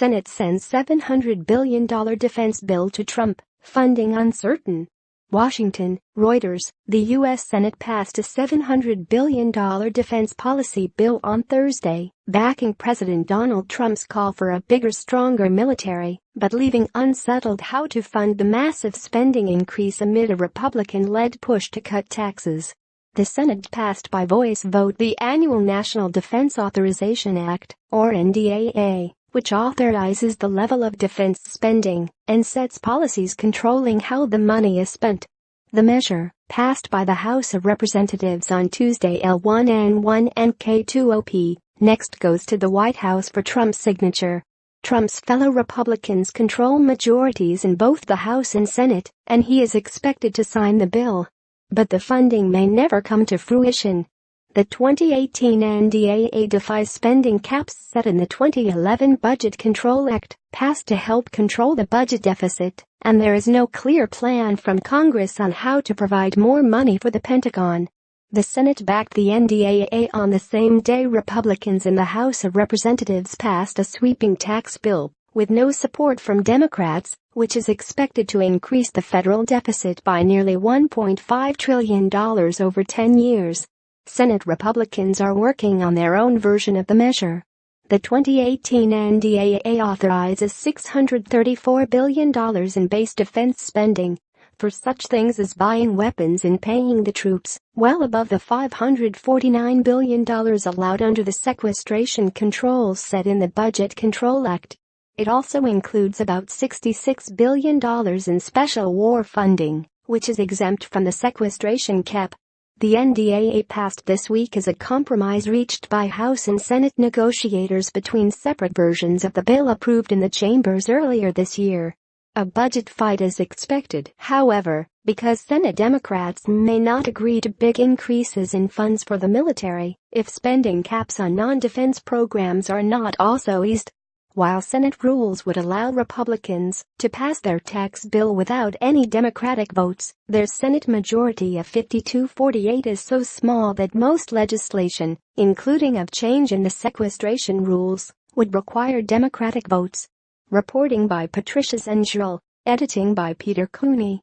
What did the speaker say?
Senate sends $700 billion defense bill to Trump, funding uncertain. Washington, Reuters. The U.S. Senate passed a $700 billion defense policy bill on Thursday, backing President Donald Trump's call for a bigger, stronger military, but leaving unsettled how to fund the massive spending increase amid a Republican-led push to cut taxes. The Senate passed by voice vote the annual National Defense Authorization Act, or NDAA, which authorizes the level of defense spending and sets policies controlling how the money is spent. The measure, passed by the House of Representatives on Tuesday L1N1 and K2OP, next goes to the White House for Trump's signature. Trump's fellow Republicans control majorities in both the House and Senate, and he is expected to sign the bill. But the funding may never come to fruition. The 2018 NDAA defies spending caps set in the 2011 Budget Control Act, passed to help control the budget deficit, and there is no clear plan from Congress on how to provide more money for the Pentagon. The Senate backed the NDAA on the same day Republicans in the House of Representatives passed a sweeping tax bill, with no support from Democrats, which is expected to increase the federal deficit by nearly $1.5 trillion over 10 years. Senate Republicans are working on their own version of the measure. The 2018 NDAA authorizes $634 billion in base defense spending for such things as buying weapons and paying the troops, well above the $549 billion allowed under the sequestration controls set in the Budget Control Act. It also includes about $66 billion in special war funding, which is exempt from the sequestration cap. The NDAA passed this week as a compromise reached by House and Senate negotiators between separate versions of the bill approved in the chambers earlier this year. A budget fight is expected, however, because Senate Democrats may not agree to big increases in funds for the military if spending caps on non-defense programs are not also eased. While Senate rules would allow Republicans to pass their tax bill without any Democratic votes, their Senate majority of 52-48 is so small that most legislation, including of change in the sequestration rules, would require Democratic votes. Reporting by Patricia Zengel, editing by Peter Cooney.